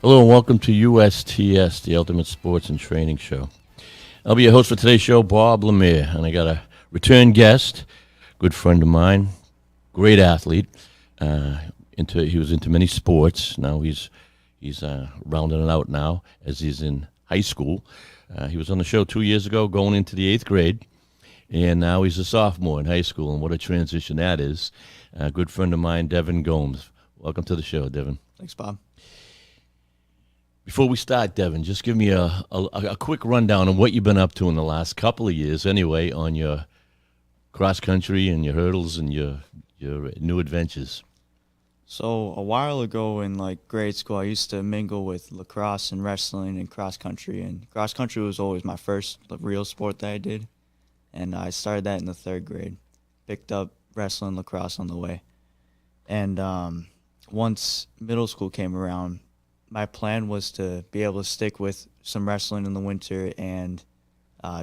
Hello and welcome to USTS, the Ultimate Sports and Training Show. I'll be your host for today's show, Bob Lemire, and I got a return guest, good friend of mine, great athlete. He was into many sports. Now he's rounding it out now as he's in high school. He was on the show 2 years ago, going into the 8th grade, and now he's a sophomore in high school. And what a transition that is! A good friend of mine, Devin Gomes. Welcome to the show, Devin. Thanks, Bob. Before we start, Devin, just give me a quick rundown of what you've been up to in the last couple of years, anyway, on your cross country and your hurdles and your new adventures. So a while ago in grade school, I used to mingle with lacrosse and wrestling and cross country. And cross country was always my first real sport that I did, and I started that in the 3rd grade. Picked up wrestling, lacrosse on the way, and once middle school came around, my plan was to be able to stick with some wrestling in the winter and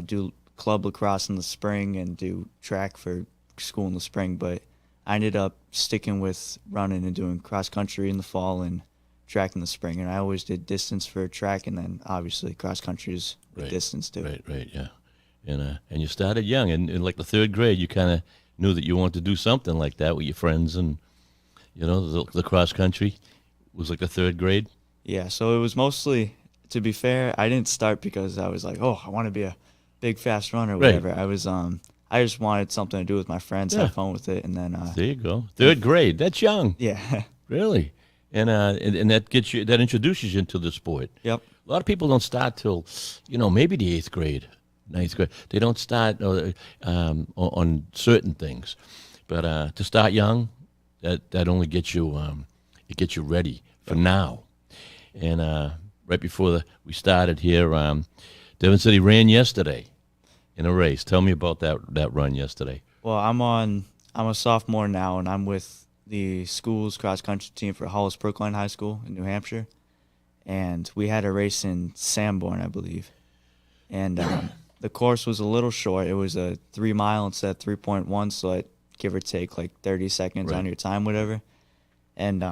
do club lacrosse in the spring and do track for school in the spring. But I ended up sticking with running and doing cross country in the fall and track in the spring. And I always did distance for track, and then obviously cross country is distance too. Right, yeah. And you started young, and in like the 3rd grade, you kind of knew that you wanted to do something like that with your friends, and the cross country was like the 3rd grade. Yeah, so it was mostly, to be fair, I didn't start because I was like, oh, I want to be a big, fast runner or whatever. Right. I was, I just wanted something to do with my friends, have fun with it, and then. There you go. 3rd grade. That's young. Yeah. Really, and that that introduces you into the sport. Yep. A lot of people don't start till, maybe the 8th grade, 9th grade. They don't start on certain things, but to start young, that only gets you it gets you ready for now. And right before we started here, Devin said he ran yesterday in a race. Tell me about that run yesterday. Well, I'm a sophomore now, and I'm with the school's cross country team for Hollis Brookline High School in New Hampshire, and we had a race in Sanborn, I believe, and the course was a little short. It was a 3 mile instead of 3.1, so it give or take 30 seconds on your time, whatever. And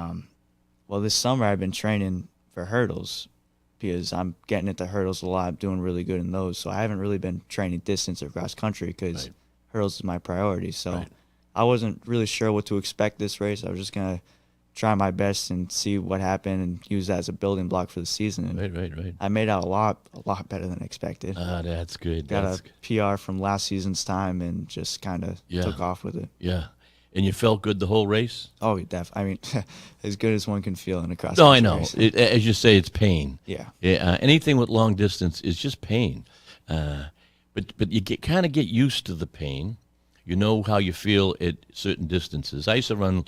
well, this summer I've been training for hurdles because I'm getting into hurdles a lot, doing really good in those. So I haven't really been training distance or cross country because hurdles is my priority. So I wasn't really sure what to expect this race. I was just going to try my best and see what happened and use that as a building block for the season. And Right. I made out a lot better than expected. That's good. Got a PR from last season's time and just kind of took off with it. Yeah. And you felt good the whole race? Oh, I mean, as good as one can feel in a cross country No, I know. race. As you say, it's pain. Yeah. Anything with long distance is just pain. But you kind of get used to the pain. You know how you feel at certain distances. I used to run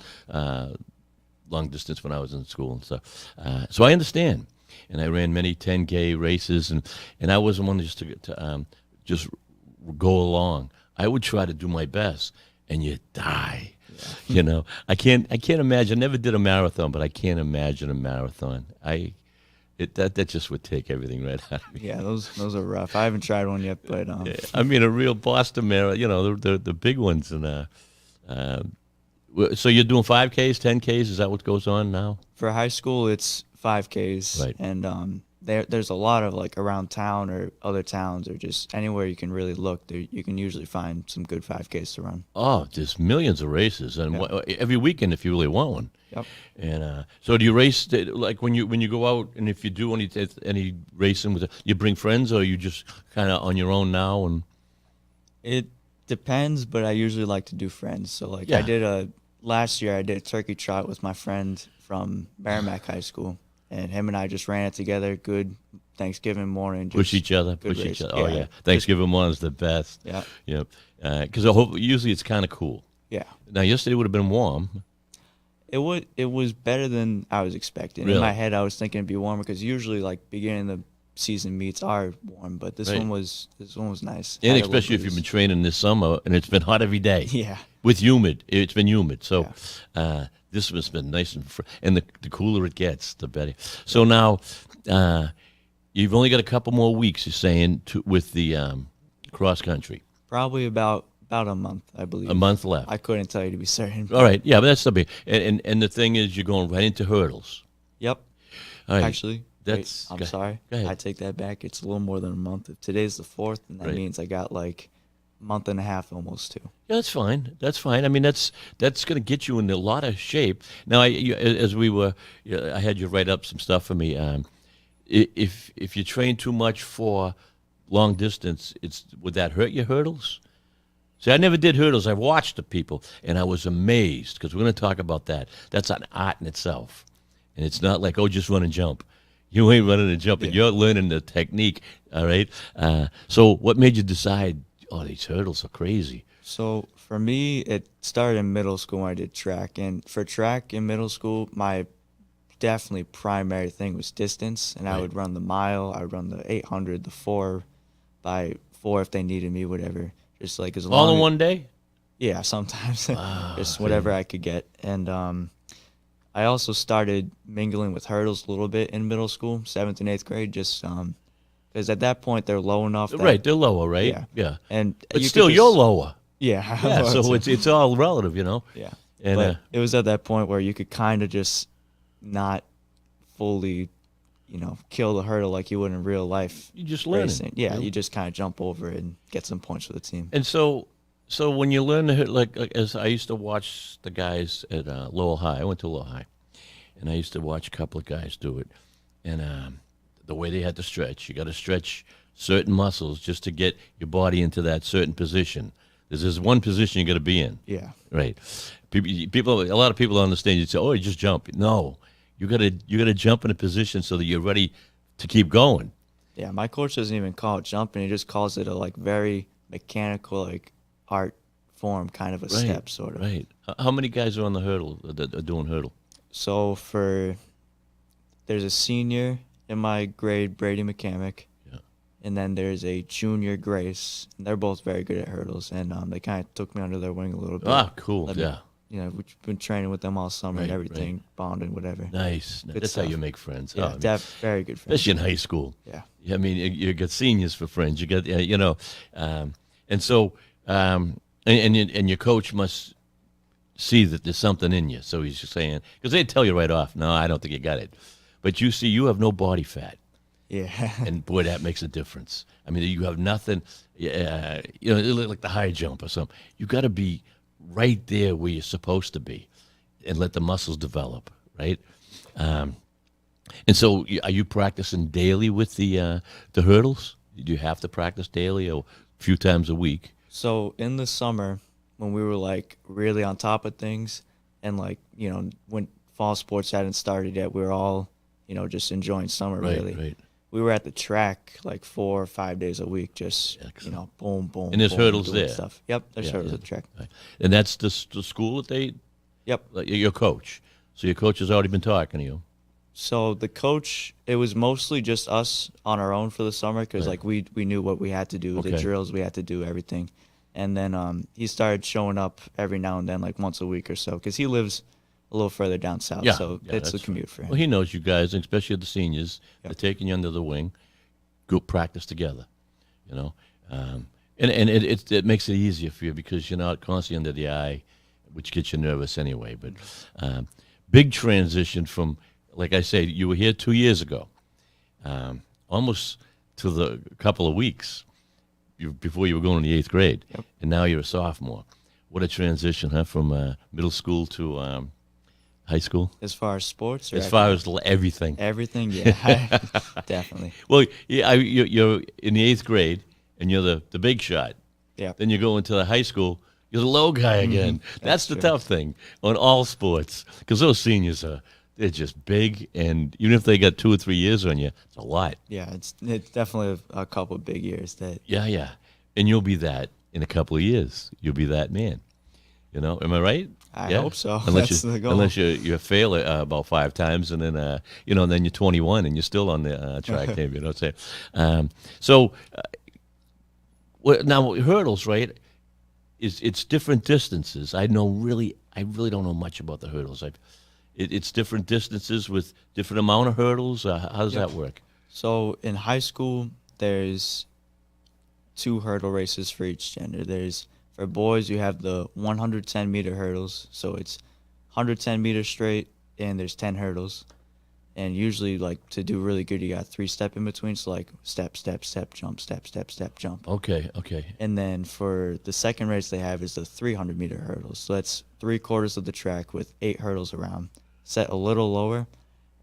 long distance when I was in school and stuff. So I understand. And I ran many 10K races, and I wasn't one just to just go along. I would try to do my best, and you die. Yeah. I can't imagine. I never did a marathon, but I can't imagine a marathon. That just would take everything right out of me. Yeah, those are rough. I haven't tried one yet, but I mean, a real Boston marathon, the big ones. And so you're doing 5Ks, 10Ks. Is that what goes on now? For high school, it's 5Ks, right. And there's a lot of around town or other towns or just anywhere you can really look. You can usually find some good 5Ks to run. Oh, there's millions of races, and every weekend if you really want one. Yep. And so do you race when you go out, and if you do any racing you bring friends, or you just kind of on your own now? And it depends, but I usually like to do friends. So I did last year I did a turkey trot with my friend from Merrimack High School. And him and I just ran it together. Good Thanksgiving morning. Push each other. Oh, yeah. Thanksgiving morning is the best. Yeah. Yep. Because usually it's kind of cool. Yeah. Now, yesterday would have been warm. It was better than I was expecting. Really? In my head, I was thinking it'd be warmer because usually beginning of the season meets are warm, but this one was nice. And especially if you've been training this summer and it's been hot every day. Yeah. With humid. It's been humid. So this has been nice and the cooler it gets, the better. So now you've only got a couple more weeks, you're saying, with the cross country. Probably about a month, I believe. A month left. I couldn't tell you to be certain. All right, yeah, but that's the big. And the thing is, you're going right into hurdles. Yep. All right. Actually, That's I'm sorry. Go ahead. I take that back. It's a little more than a month. If today's the 4th, and that Right. means I got like a month and a half almost too. Yeah, that's fine. That's fine. I mean, that's going to get you in a lot of shape. Now, as we were, I had you write up some stuff for me. If you train too much for long distance, would that hurt your hurdles? See, I never did hurdles. I watched the people, and I was amazed because we're going to talk about that. That's an art in itself, and it's not like, oh, just run and jump. You ain't running and jumping. Yeah. You're learning the technique. All right. So, what made you decide? Oh, these hurdles are crazy. So for me, it started in middle school when I did track. And for track in middle school, my definitely primary thing was distance. And I Right. would run the mile, I would run the 800, the 4 by 4 if they needed me, whatever. Just like as long All in as, one day. yeah, sometimes Wow, just okay. whatever I could get. And I also started mingling with hurdles a little bit in middle school, 7th and 8th grade, just because at that point they're low enough that, Right, they're lower, right? yeah. Yeah. And But you still, could you're just, lower. yeah, Yeah, so well, it's all relative, you know. yeah. And But it was at that point where you could kind of just not fully, kill the hurdle like you would in real life you just learn racing. it. Yeah, you know? you just kind of jump over it and get some points for the team. And so when you learn to hit, like as I used to watch the guys at Lowell High. I went to Lowell High, and I used to watch a couple of guys do it, and the way they had to stretch, you got to stretch certain muscles just to get your body into that certain position. There's this one position you got to be in. Yeah. Right. People, a lot of people don't understand. You say, "Oh, you just jump." No, you gotta jump in a position so that you're ready to keep going. Yeah, my coach doesn't even call it jumping. He just calls it a like very mechanical like art form kind of a step sort of. Right. How many guys are on the hurdle that are doing hurdle? So there's a senior in my grade, Brady McCamick. Yeah. And then there's a junior, Grace. And they're both very good at hurdles, and they kind of took me under their wing a little bit. Ah, cool. Let me- Yeah. We've been training with them all summer and Right, everything, bonding, whatever. Nice. Good That's how stuff. you make friends. Yeah, Oh, I mean, very good friends. especially in high school. Yeah. I mean, you got seniors for friends. You got, and so, and your coach must see that there's something in you. So he's just saying, because they'd tell you right off, no, I don't think you got it. But you see, you have no body fat. Yeah. And boy, that makes a difference. I mean, you have nothing, like the high jump or something. You got to be right there where you're supposed to be, and let the muscles develop, right? And so, are you practicing daily with the hurdles? Do you have to practice daily or a few times a week? So in the summer, when we were like really on top of things, and like when fall sports hadn't started yet, we were all just enjoying summer really. Right. We were at the track like 4 or 5 days a week, just Excellent. boom, boom. And there's boom, hurdles doing there. Stuff. Yep, there's Yeah, hurdles yeah. at the track. Right. And that's the school that they, Yep. like, your coach. So your coach has already been talking to you. So the coach, it was mostly just us on our own for the summer because Right. like we knew what we had to do, the Okay. drills we had to do, everything. And then he started showing up every now and then, like once a week or so, because he lives a little further down south, Yeah, so yeah, it's a that's commute for him. Well, he knows you guys, and especially the seniors. Yep. They're taking you under the wing. Go practice together, and it makes it easier for you because you're not constantly under the eye, which gets you nervous anyway. But big transition from, like I said, you were here 2 years ago, almost to the couple of weeks before you were going to the 8th grade, Yep. and now you're a sophomore. What a transition, huh? From middle school to high school. As far as sports, or As far as everything. everything, yeah, definitely. Well, yeah, you're in the 8th grade, and you're the big shot. Yeah. Then you go into the high school, you're the low guy again. That's the true. tough thing on all sports, because those seniors they're just big, and even if they got 2 or 3 years on you, it's a lot. Yeah, it's definitely a couple of big years that. Yeah, and you'll be that in a couple of years. You'll be that man. Am I right? I hope so. Unless That's you, the goal. Unless you fail about 5 times, and then then you're 21 and you're still on the track team. You know what I'm saying? Now hurdles, right? It's different distances. I really don't know much about the hurdles. It's different distances with different amount of hurdles. How does Yep. that work? So in high school, there's 2 hurdle races for each gender. For boys, you have the 110-meter hurdles, so it's 110 meters straight, and there's 10 hurdles. And usually, like, to do really good, you got 3-step in between. So, like, step, step, step, jump, step, step, step, jump. Okay, okay. And then for the second race they have is the 300-meter hurdles. So that's 3/4 of the track with 8 hurdles around, set a little lower,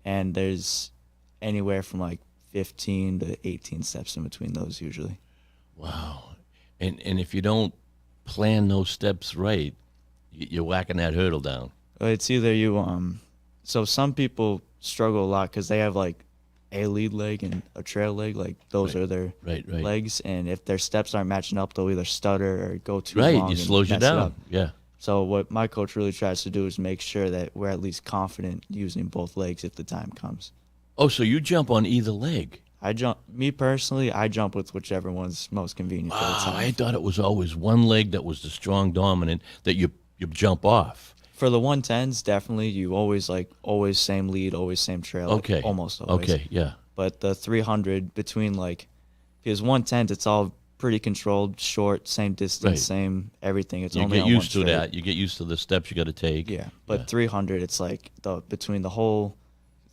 and there's anywhere from like 15 to 18 steps in between those usually. Wow. And if you don't plan those steps right, you're whacking that hurdle down. It's either so some people struggle a lot because they have like a lead leg and a trail leg, like those Right. are their Right. legs, and if their steps aren't matching up, they'll either stutter or go too Right. long It and slows you mess it down. up. Yeah. So what my coach really tries to do is make sure that we're at least confident using both legs if the time comes. Oh, so you jump on either leg. Me personally, I jump with whichever one's most convenient for the Wow, time. I thought it was always one leg that was the strong dominant that you jump off. For the 110s, definitely you always same lead, always same trail. like, Okay. almost always. Okay, yeah. But the 300 between because 110s, it's all pretty controlled, short, same distance, Right. same everything. It's You only get on one used to straight. that. You get used to the steps you got to take. Yeah, but 300, it's like between the whole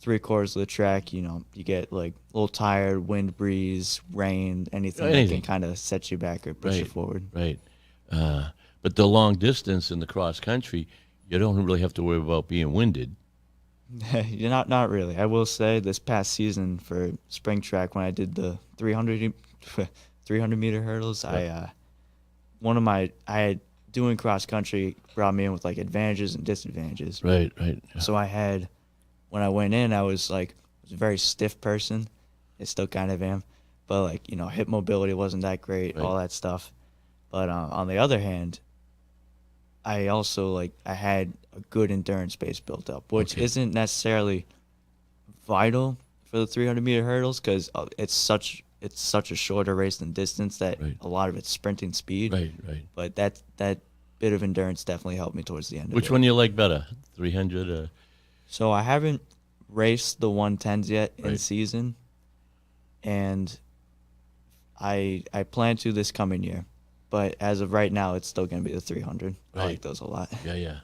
3/4 of the track, you get like a little tired, wind, breeze, rain, anything that Anything. can kind of set you back or push you Right. forward. Right. But the long distance in the cross country, you don't really have to worry about being winded. You're not really. I will say this past season for spring track when I did the 300-meter hurdles, Yep. I had doing cross country brought me in with like advantages and disadvantages. Right. Right. Yeah. So when I went in, I was a very stiff person. I still kind of am, but hip mobility wasn't that great, Right. all that stuff. But on the other hand, I also I had a good endurance base built up, which Okay. isn't necessarily vital for the 300-meter hurdles because it's such a shorter race than distance that Right. a lot of it's sprinting speed. Right. Right. But that bit of endurance definitely helped me towards the end of it. Which one you like better? 300? So I haven't raced the 110s yet in Right. season, and I plan to this coming year. But as of right now, it's still going to be the 300. I Right. like those a lot. Yeah.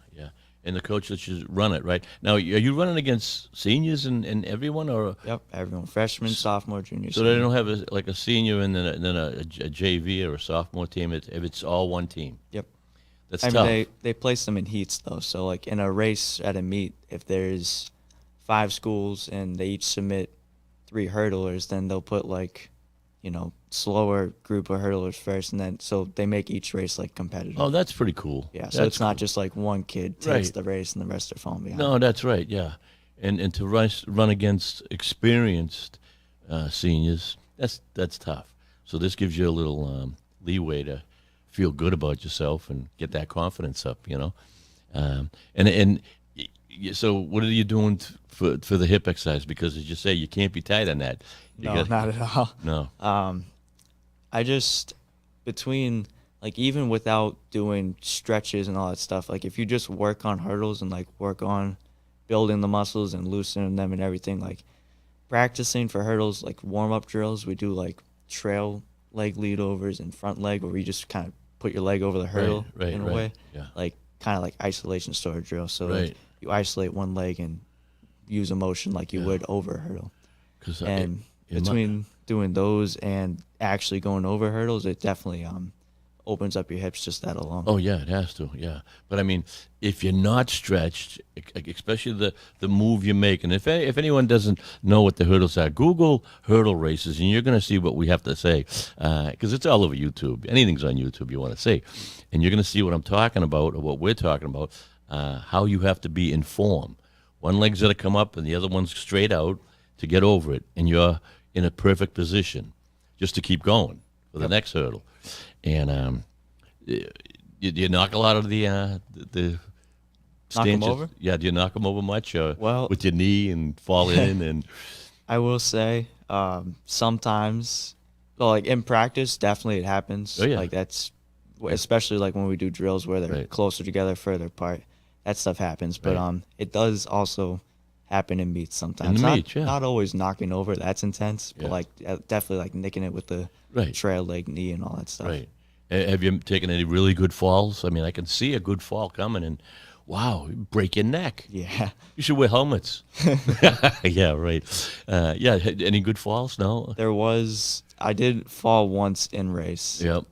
And the coach lets you run it, right? Now, are you running against seniors and everyone, or Yep, everyone, freshman, sophomore, junior. so they don't have a senior and then a JV or a sophomore team? If it's all one team, Yep. that's I tough. mean, they place them in heats though. So in a race at a meet, if there's 5 schools and they each submit 3 hurdlers, then they'll put slower group of hurdlers first, and then so they make each race Oh, competitive. that's pretty cool. Yeah, so That's it's not cool. just one kid takes Right. the race and the rest are falling behind. No, that's right. Yeah, and to run against experienced seniors, that's tough. So this gives you a little leeway to feel good about yourself and get that confidence up. So what are you doing for the hip exercise? Because as you say, you can't be tight on that. You No, gotta- not at all. No. I just between even without doing stretches and all that stuff, if you just work on hurdles and work on building the muscles and loosening them and everything, practicing for hurdles, warm up drills, we do trail leg lead overs and front leg where you just kind of put your leg over the hurdle right, in a right. way, Yeah. kind of like isolation sort of drill. So Right. you isolate one leg and use a motion like you Yeah. would over a hurdle. 'Cause And in my- between doing those and actually going over hurdles, it definitely opens up your hips just that alone. Oh yeah, it has to. Yeah, but I mean, if you're not stretched, especially the move you make, and if anyone doesn't know what the hurdles are, Google hurdle races, and you're going to see what we have to say, because it's all over YouTube. Anything's on YouTube you want to see, and you're going to see what I'm talking about or what we're talking about. How you have to be in form. One leg's got to come up, and the other one's straight out to get over it, and you're in a perfect position just to keep going for the next hurdle. And do you knock a lot of the Knock 'em stanchions? over? Yeah, do you knock them over much? Well- with your knee and fall in and I will say sometimes, well, in practice, definitely it happens. Oh, yeah. That's especially when we do drills where they're Right. closer together, further apart. That stuff happens, but Right. it does also happen in meets sometimes. the not, meets, yeah. not always knocking over. That's intense, Yeah. but definitely nicking it with the Right. trail leg, knee, and all that stuff. right. Have you taken any really good falls? I mean, I can see a good fall coming, and Wow, you break your neck. Yeah. You should wear helmets. Yeah, right. Yeah, any good falls? No. I did fall once in race. Yep.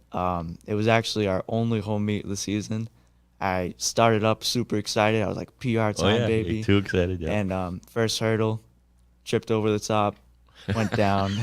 It was actually our only home meet of the season. I started up super excited. I was like, PR Oh time, yeah, baby. you're too excited. Yeah. And first hurdle, tripped over the top, went down.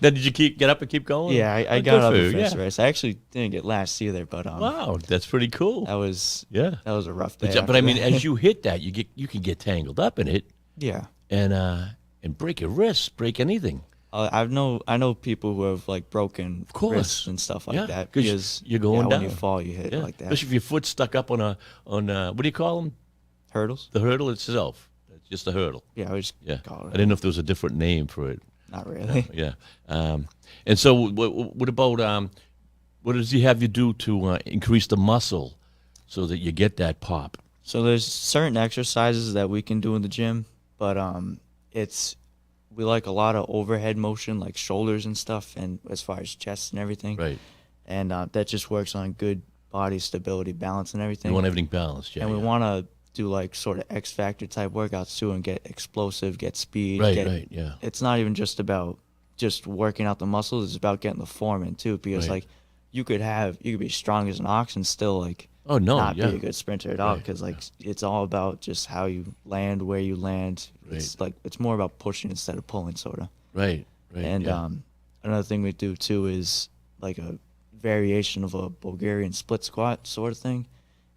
Now, did you get up and keep going? Yeah, I Oh, got good up for and you, finished yeah. the race. I actually didn't get last either, but Wow, that's pretty cool. that was Yeah. a rough day. But I after mean, that. as you hit that, you can get tangled up in it Yeah. and break your wrists, break anything. I know people who have like broken course. wrists and stuff like Yeah, that 'cause because you're going when you down. fall, you hit Yeah, like that. especially if your foot's stuck up on what do you call them? Hurdles? The hurdle itself. It's just a hurdle. Yeah, I was Yeah. call I it. didn't know if there was a different name for it. Not really. Yeah. And so, what about what does he have you do to increase the muscle so that you get that pop? So there's certain exercises that we can do in the gym, but we like a lot of overhead motion, like shoulders and stuff, and as far as chest and everything. Right. And that just works on good body stability, balance, and everything. You want everything balanced. Yeah. and we yeah. want to do like sort of X Factor type workouts too, and get explosive, get speed. Right. Yeah. It's not even just about just working out the muscles; it's about getting the form in too. Because Right. like you could be strong as an ox and still like Oh no. not Yeah. be a good sprinter at all. Right, Because like it's all about just how you land, where you land. It's like it's more about pushing instead of pulling, sort of. Right. And yeah. another thing we do too is like a variation of a Bulgarian split squat sort of thing,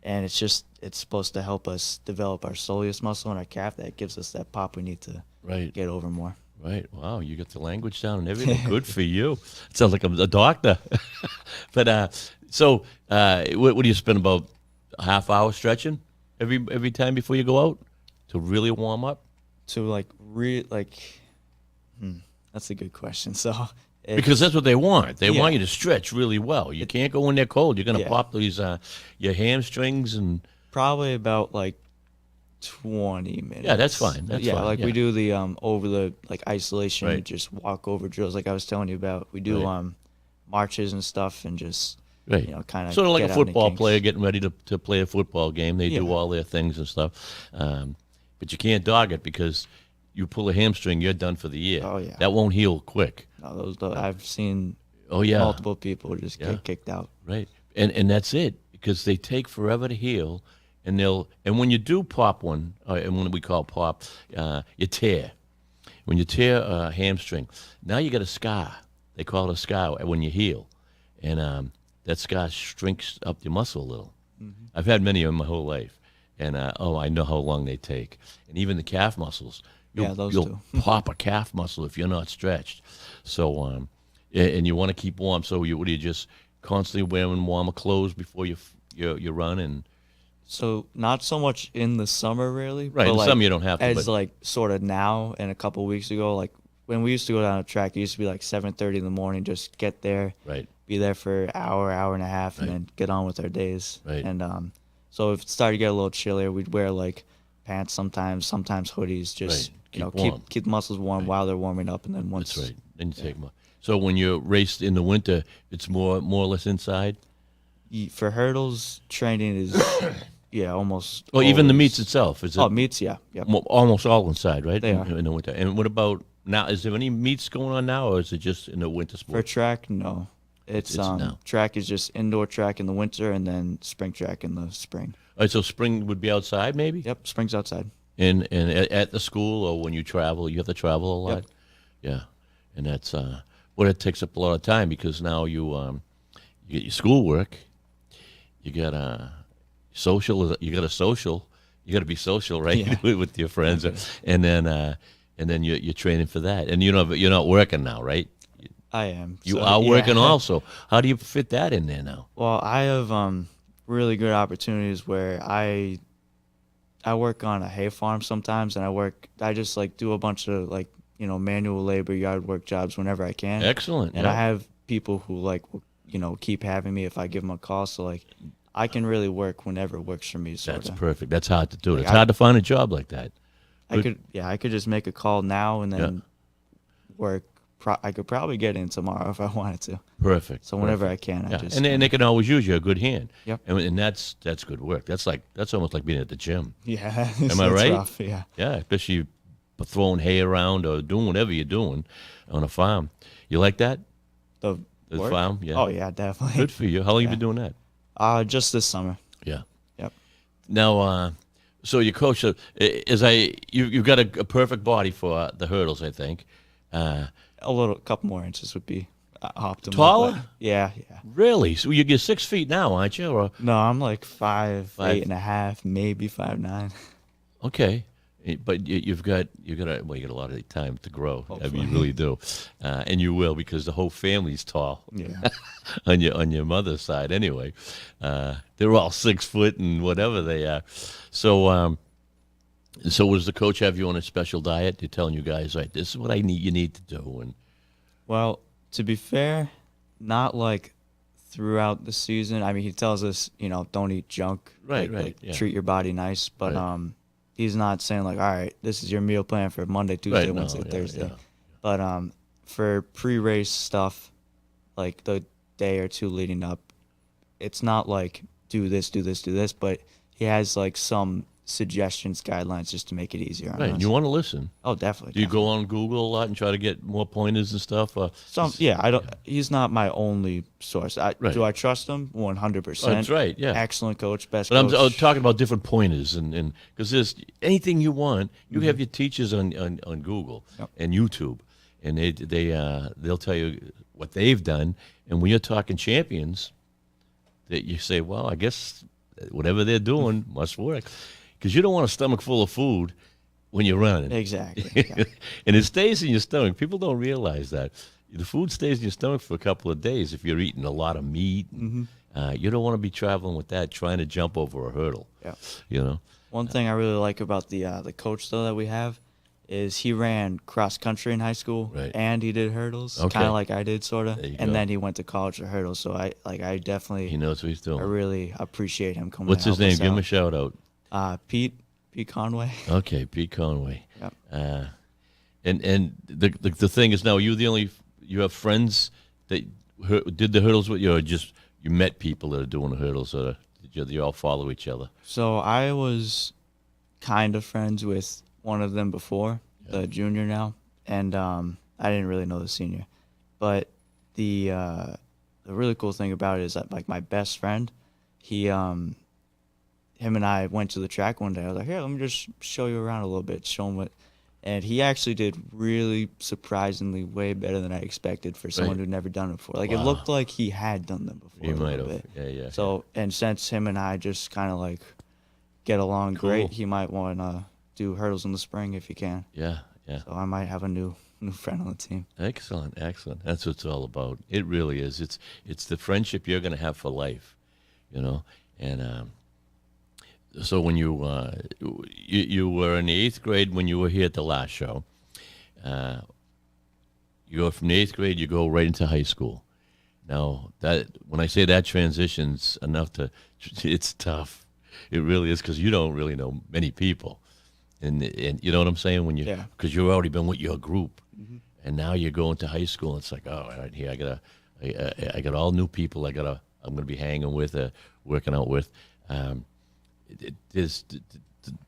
and it's supposed to help us develop our soleus muscle in our calf that gives us that pop we need to Right. get over more. Right. Wow, you got the language down and everything. Good for you. It sounds like I'm a doctor. But so, what do you spend about a half hour stretching every time before you go out to really warm up? To like that's a good question. So Because that's what they want. They Yeah. want you to stretch really well. You can't go in there cold. You're going to Yeah. pop these your hamstrings and probably about like 20 minutes. Yeah, that's fine. That's yeah, fine, like yeah. we do the over the like isolation, Right. just walk over drills like I was telling you about. We do Right. marches and stuff and just right. kind of Sort of like get a out in the football kinks. player getting ready to play a football game. They do Yeah. all their things and stuff. But you can't dog it because you pull a hamstring, you're done for the year. Oh, yeah. That won't heal quick. No, I've seen Oh yeah. multiple people just Yeah. get kicked out. Right. And that's it because they take forever to heal, and when you do pop one, and when we call pop, you tear. When you tear a hamstring, now you got a scar. They call it a scar when you heal, and that scar shrinks up your muscle a little. Mm-hmm. I've had many of them my whole life, and I know how long they take, and even the calf muscles. Yeah, those you'll too. pop a calf muscle if you're not stretched. So, and you want to keep warm. So what do you just constantly wearing warmer clothes before you run and So not so much in the summer, really. Right, but, in like, summer you don't have to, As but- like sort of now and a couple weeks ago, like when we used to go down a track, it used to be like 7:30 in the morning. Just get there, right, be there for an hour and a half, and Right. then get on with our days. Right. And so if it started to get a little chillier, we'd wear like pants sometimes hoodies, just Right. keep warm. keep the muscles warm Right. while they're warming up, and then once That's right. Then you take more. So when you're raced in the winter, it's more or less inside. for hurdles, training is almost. Well, even the always- meets itself is it meets, yeah. almost all inside, right? They are. In the winter. And what about now? Is there any meets going on now, or is it just in the winter For sport? track, no. It's no. track is just indoor track in the winter and then spring track in the spring. All right, so spring would be outside, maybe. Yep, spring's outside. And at the school or when you travel, you have to travel a lot. Yep. Yeah, and that's it takes up a lot of time because now you get your schoolwork, you got social, you got a social, you got to be social, right, Yeah. with your friends, and then you're training for that, and you're not working now, right? I am. You So, are yeah. working also. How do you fit that in there now? Well, I have really good opportunities where I work on a hay farm sometimes, and I just like do a bunch of like manual labor, yard work jobs whenever I can. Excellent. And yeah. I have people who like will keep having me if I give them a call. So like I can really work whenever works for me. That's Sorta. perfect. That's hard to do. Like, It's hard to find a job like that. I could just make a call now and then work I could probably get in tomorrow if I wanted to. Perfect. So whenever perfect. I can, I Yeah, just and they can always use you a good hand. Yep. And that's good work. That's almost like being at the gym. yeah. Am I it's right? rough, yeah. Yeah, especially throwing hay around or doing whatever you're doing on a farm. You like that? The The work? farm? Yeah. Oh yeah, definitely. Good for you. How long you Yeah. been doing that? Just this summer. Yeah. Yep. Now, so your coach, you've got a perfect body for the hurdles, I think. A couple more inches would be optimal. Taller? but Yeah. Really? So you're 6 feet now, aren't you? Or, No, I'm like 5'8" Five. and a half, maybe 5'9". okay. But you've got you got a lot of time to grow. I mean, you really do, and you will because the whole family's tall. Yeah. on your mother's side, anyway. They're all 6 foot and whatever they are. So, so does the coach have you on a special diet? They're telling you guys, right, this is what you need to do, and Well, to be fair, not like throughout the season. I mean, he tells us, don't eat junk. Right, like, yeah. treat your body nice, but Right. he's not saying like, all right, this is your meal plan for Monday, Tuesday, Right, no, Wednesday, yeah, Thursday. yeah. But for pre-race stuff, like the day or two leading up, it's not like do this, do this, do this, but he has like some suggestions, guidelines just to make it easier on right. us. You want to listen. Oh, definitely. Do you go on Google a lot and try to get more pointers and stuff? Yeah, I don't. He's not my only source. Right. Do I trust him? 100%. That's right, yeah. Excellent coach, best But coach. I'm talking about different pointers, and because there's anything you want, you have your teachers on Google Yep. and YouTube, and they'll tell you what they've done. And when you're talking champions, that you say, well, I guess whatever they're doing must work, because you don't want a stomach full of food when you're running. Exactly. Yeah. And it stays in your stomach. People don't realize that. The food stays in your stomach for a couple of days if you're eating a lot of meat. You don't want to be traveling with that, trying to jump over a hurdle. Yeah. You know? One thing I really like about the coach though that we have is he ran cross country in high school Right. and he did hurdles, Okay. kind of like I did, sort of. There you And go. then he went to college for hurdles. So I He definitely, knows what he's doing. I really appreciate him coming. What's to his help name? us Give him a out. shout out. Pete Conway. Okay, Pete Conway. Yep. And the thing is now, you have friends that did the hurdles with you, or just you met people that are doing the hurdles, or did you all follow each other? So I was kind of friends with one of them before, the junior now, and I didn't really know the senior. But the really cool thing about it is that like my best friend, him and I went to the track one day. I was like, here, let me just show you around a little bit, show him what. And he actually did really surprisingly way better than I expected for someone Right. who'd never done it before. Like it Wow. looked like he had done them before. You a might little have. bit. Yeah. So, and since him and I just kind of like get along Cool. great, he might want to do hurdles in the spring if he can. Yeah. So I might have a new friend on the team. Excellent. That's what it's all about. It really is. It's the friendship you're going to have for life, And so when you were in the 8th grade when you were here at the last show, you go from the 8th grade, you go right into high school. Now that when I say that transition's enough it's tough. It really is, because you don't really know many people, and you know what I'm saying when Yeah. because you've already been with your group, and now you're going to high school. And it's like, oh, right here I got all new people. I'm gonna be hanging with, working out with.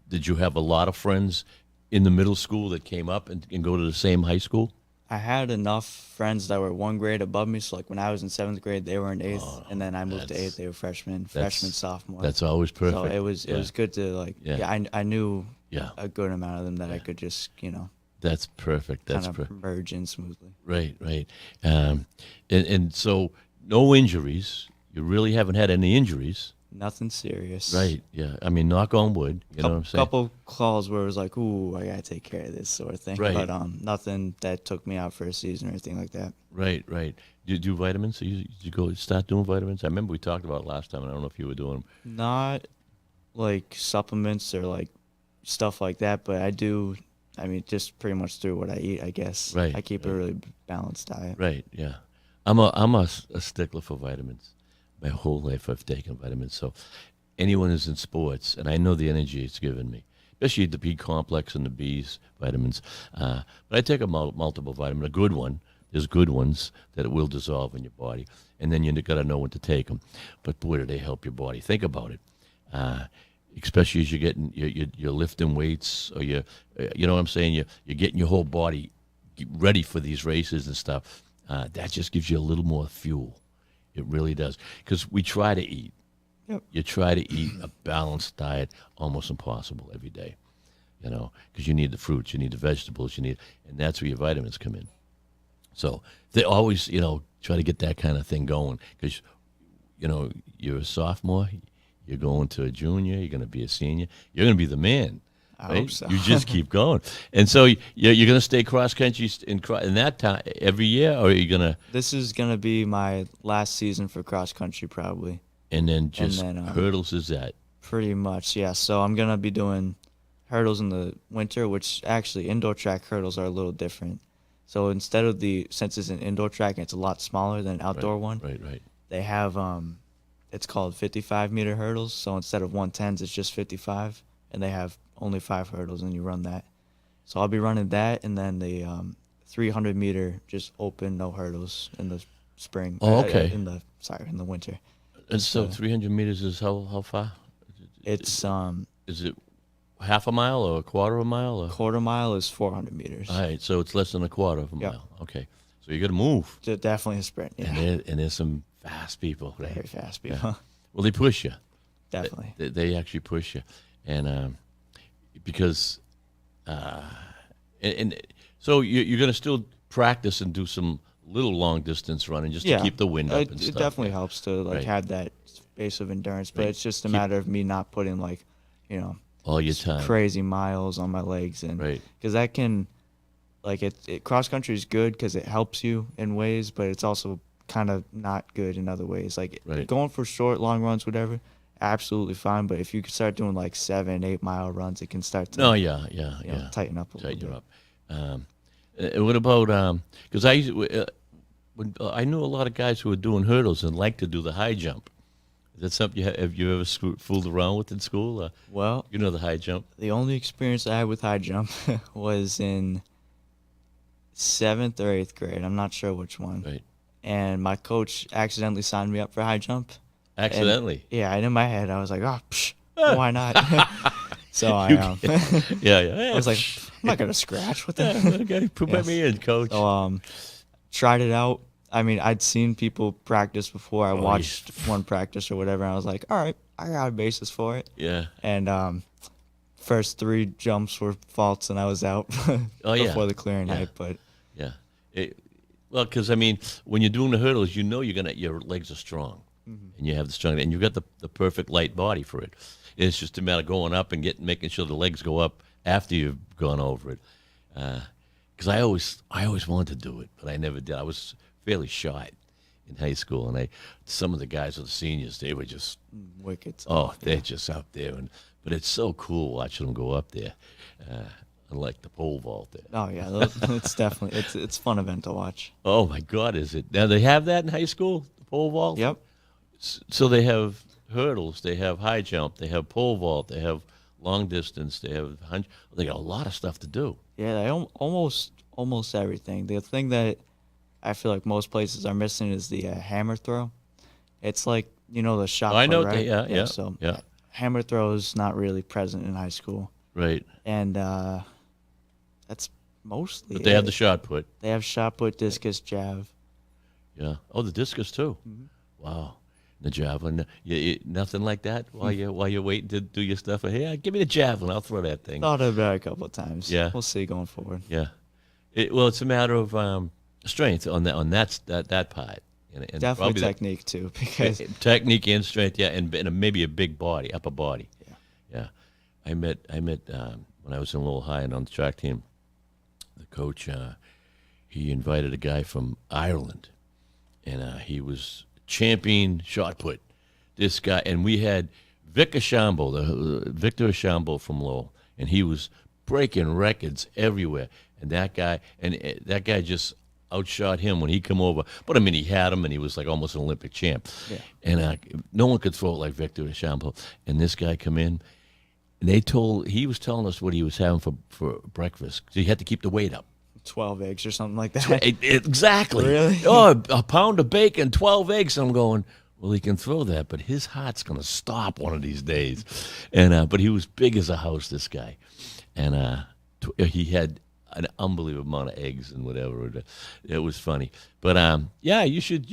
Did you have a lot of friends in the middle school that came up and go to the same high school? I had enough friends that were one grade above me. So like when I was in 7th grade, they were in 8th, and then I moved to 8th. They were freshmen, sophomore. That's always perfect. So it was good to like I knew Yeah. a good amount of them that I could just That's perfect. That's kind of perfect. merge in smoothly. Right. And so no injuries. You really haven't had any injuries. Nothing serious. Right. Yeah. I mean, knock on wood. You know what I'm saying? Couple calls where it was like, ooh, I gotta take care of this sort of thing. Right. But nothing that took me out for a season or anything like that. Right. Do you do vitamins? So you go start doing vitamins? I remember we talked about it last time, and I don't know if you were doing them. Not like supplements or like stuff like that, but I do. I mean, just pretty much through what I eat, I guess. Right, I keep a really balanced diet. Right. Yeah. I'm a stickler for vitamins. My whole life I've taken vitamins. So anyone who's in sports, and I know the energy it's given me, especially the B complex and the B's vitamins. But I take a multiple vitamin, a good one There's good ones that will dissolve in your body, and then you got to know when to take them. But boy, do they help your body. Think about it. Especially as you're lifting weights, or you know what I'm saying, you're getting your whole body ready for these races and stuff. That just gives you a little more fuel. It really does. Because we try to eat. Yep. You try to eat a balanced diet, almost impossible every day. Because you need the fruits, you need the vegetables, and that's where your vitamins come in. So they always, try to get that kind of thing going. Because, you're a sophomore, you're going to a junior, you're going to be a senior, you're going to be the man. I right? hope so. You just keep going. And so you're going to stay cross country in that time every year, or are you going to? This is going to be my last season for cross country probably. And then hurdles is that? Pretty much, yeah. So I'm going to be doing hurdles in the winter, which actually indoor track hurdles are a little different. So instead of since it's an indoor track and it's a lot smaller than an outdoor one, right. they have, it's called 55-meter hurdles. So instead of 110s, it's just 55, and they have only 5 hurdles, and you run that. So I'll be running that, and then the 300-meter just open, no hurdles in the spring. Oh, okay. In the winter. And so 300 meters is how far? It's Is it half a mile or a quarter of a mile? Or? quarter mile is 400 meters. All right, so it's less than a quarter of a Yep. mile. Okay, so you got to move. Definitely a sprint. Yeah, And there's some fast people. Right? very fast people. Yeah. Well, they push you. Definitely. They actually push you, and because and so you're going to still practice and do some little long distance running just to keep the wind up and stuff. It definitely helps to Right. have that space of endurance, but Right. it's just a matter of me not putting All your time. crazy miles on my legs, and Right. because that can cross country is good because it helps you in ways, but it's also kind of not good in other ways. Right. Going for short, long runs, whatever, absolutely fine. But if you start doing 7-8 mile runs, it can start to tighten up a little Tighten you bit. up. What about because I knew a lot of guys who were doing hurdles and liked to do the high jump. Is that something have you ever fooled around with in school? Well, The high jump. the only experience I had with high jump was in 7th or 8th grade. I'm not sure which one. Right. And my coach accidentally signed me up for high jump. Accidentally. And in my head, I was like, why not? So I Yeah. I was like, I'm not going to scratch. What the Okay, put me in, coach. So tried it out. I mean, I'd seen people practice before. I watched one practice or whatever, and I was like, all right, I got a basis for it. Yeah. And first 3 jumps were faults, and I was out before the clearing height. But Yeah. Well, because when you're doing the hurdles, your legs are strong, and you have the strong, and you've got the perfect light body for it. It's just a matter of going up and making sure the legs go up after you've gone over it. Because I always wanted to do it, but I never did. I was fairly shy in high school, and some of the guys, the seniors, they were just wicked. they're just up there, but it's so cool watching them go up there. Like the pole vault there. Oh yeah, it's definitely it's a fun event to watch. Oh my God, is it? Now they have that in high school, the pole vault? Yep. So they have hurdles, they have high jump, they have pole vault, they have long distance, they got a lot of stuff to do. Yeah, they almost everything. The thing that I feel like most places are missing is the hammer throw. It's like the shot. I know. put, right? Yeah. So hammer throw is not really present in high school, Right. and that's mostly. But they have the shot put. They have shot put, discus, jav. Yeah. Oh, the discus too. Mm-hmm. Wow. The javelin. Nothing like that while you're waiting to do your stuff. Hey, give me the javelin. I'll throw that thing. Thought about it a couple of times. Yeah. We'll see going forward. Yeah. It's a matter of strength on that part. And Definitely technique too, because technique and strength. Yeah, and maybe a big body, upper body. Yeah. I met when I was in Lowell High and on the track team. The coach, he invited a guy from Ireland, and he was champion shot put. This guy, and we had Victor Shambo from Lowell, and he was breaking records everywhere. And that guy just outshot him when he come over. But he had him, and he was like almost an Olympic champ. Yeah. And no one could throw it like Victor Shambo. And this guy come in. And he was telling us what he was having for breakfast. So he had to keep the weight up. 12 eggs or something like that. Exactly. Really? Oh, a pound of bacon, 12 eggs. I'm going, well, he can throw that, but his heart's going to stop one of these days. And but he was big as a house, this guy. And he had an unbelievable amount of eggs and whatever. It was funny. But yeah, you should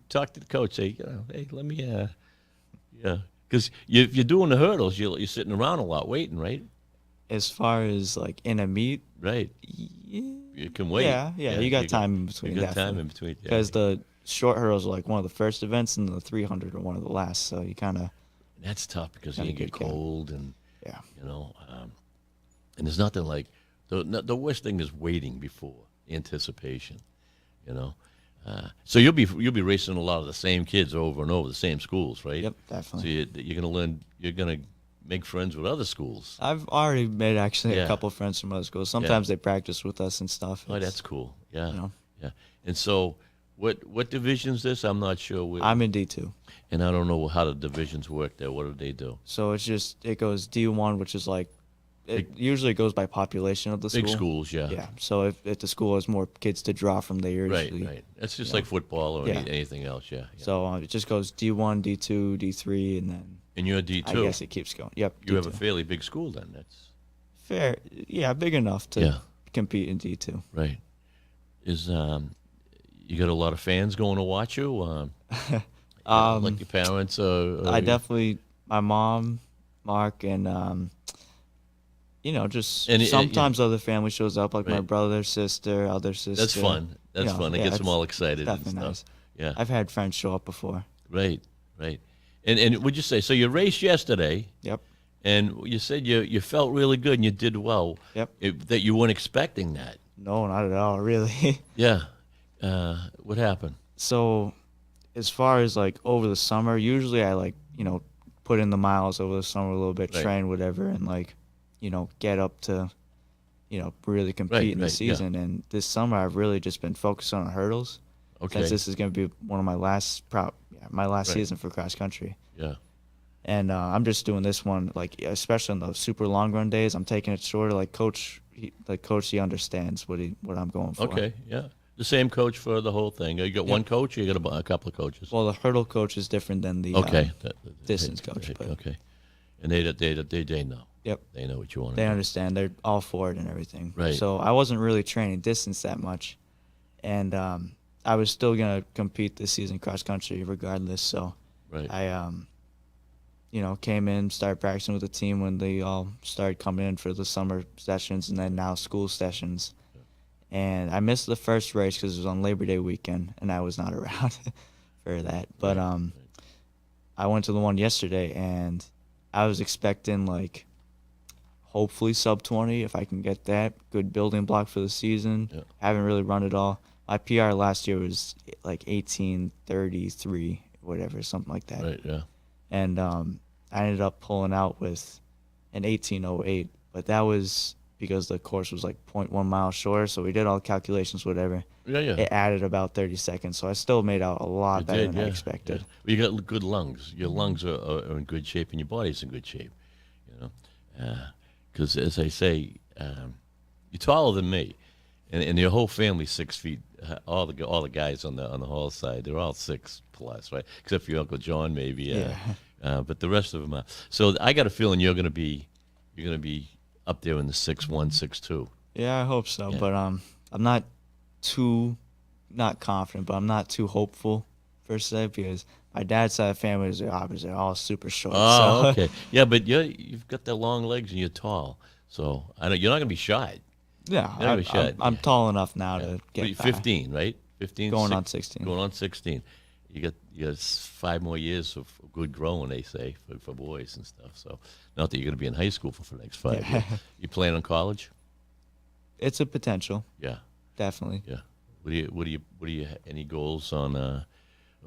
talk to the coach. Say, hey, let me yeah, because if you're doing the hurdles, you're sitting around a lot waiting, right? As far as like in a meet, Right. yeah, You can wait. yeah, you got time in between. You got time in between. Yeah. Because the short hurdles are like one of the first events, and the 300 are one of the last. So you kind of That's tough because you Gotta get get going. cold and yeah. and there's nothing like the worst thing is waiting before anticipation. So you'll be racing a lot of the same kids over and over, the same schools, right? Yep, So definitely. you're gonna learn. You're gonna make friends with other schools. I've already made actually Yeah. a couple of friends from other schools. Sometimes they practice with us and stuff. Oh, It's- that's cool. Yeah, you know. yeah. And so, what division's this? I'm not sure. I'm in D2. And I don't know how the divisions work there. What do they do? So it goes D1, which is like, it usually goes by population of the school. Big schools, yeah. Yeah. So if the school has more kids to draw from, they Right, usually. right. It's just you like football or Yeah. anything else, yeah. So it just goes D1, D2, D3, and then And you're I D2. guess it keeps going. Yep. You have a D2. fairly big school then. That's Fair. Yeah, big enough to Yeah. compete in D2. right. Is you got a lot of fans going to watch you? Like your parents? I definitely, my mom, Mark, and just And sometimes other family shows up, like my Right. brother, sister, other sister. That's fun. That's fun. It yeah, gets them it's all excited and definitely stuff. nice. Yeah. I've had friends show up before. Right, right. And would you say so? You raced yesterday, Yep. and you said you felt really good and you did well. Yep. That you weren't expecting that. No, not at all, really. Yeah. What happened? So, as far as like over the summer, usually I like, put in the miles over the summer a little bit, Right. train, whatever, and like, get up to, really compete in the right, yeah. season. And this summer I've really just been focused on hurdles. Okay. Since this is going to be one of my last, Right. season for cross country. Yeah. And I'm just doing this one, like, especially on the super long run days, I'm taking it shorter. Like coach, he understands what I'm going for. Okay. Yeah. The same coach for the whole thing. You got one coach, or you got a couple of coaches? Well, the hurdle coach is different than the Okay. distance coach. Right, But okay. And they know. Yep, They know what you want to they do. understand. They're all for it and everything. Right. So I wasn't really training distance that much, and I was still gonna compete this season cross country regardless. So Right. I came in, started practicing with the team when they all started coming in for the summer sessions and then now school sessions. And I missed the first race because it was on Labor Day weekend and I was not around for that. But Right. I went to the one yesterday and I was expecting like hopefully sub 20 if I can get that. Good building block for the season. Yeah. Haven't really run it all. My PR last year was like 18:33, whatever, something like that. Right. Yeah. And I ended up pulling out with an 18:08, but that was because the course was like 0.1 miles shorter. So we did all the calculations, whatever. Yeah. Yeah. It added about 30 seconds, so I still made out a lot You better did, than I yeah, expected. yeah. Well, you got good lungs. Your lungs are in good shape, and your body's in good shape. Because as I say, you're taller than me, and your whole family's 6 feet. All the guys on the Hall side, they're all 6+, right? Except for your Uncle John, maybe. Yeah. But the rest of them are. So I got a feeling you're gonna be up there in the 6'1", 6'2". Yeah, I hope so. Yeah. But I'm not confident, but I'm not too hopeful per se because my dad's side of the family is the opposite. They're all super short. Oh, so. okay. Yeah, but you've got the long legs and you're tall, so you're not gonna be shy. Yeah, You're not gonna be shy. I'm tall enough now Yeah. to What are get you, by. 15, right? 15, Going on 16. Going on 16. You got 5 more years of good growing, they say, for boys and stuff. So, not that you're going to be in high school for the next 5 Yeah. years. You plan on college? It's a potential, Yeah, definitely. yeah. What do you any goals on? Or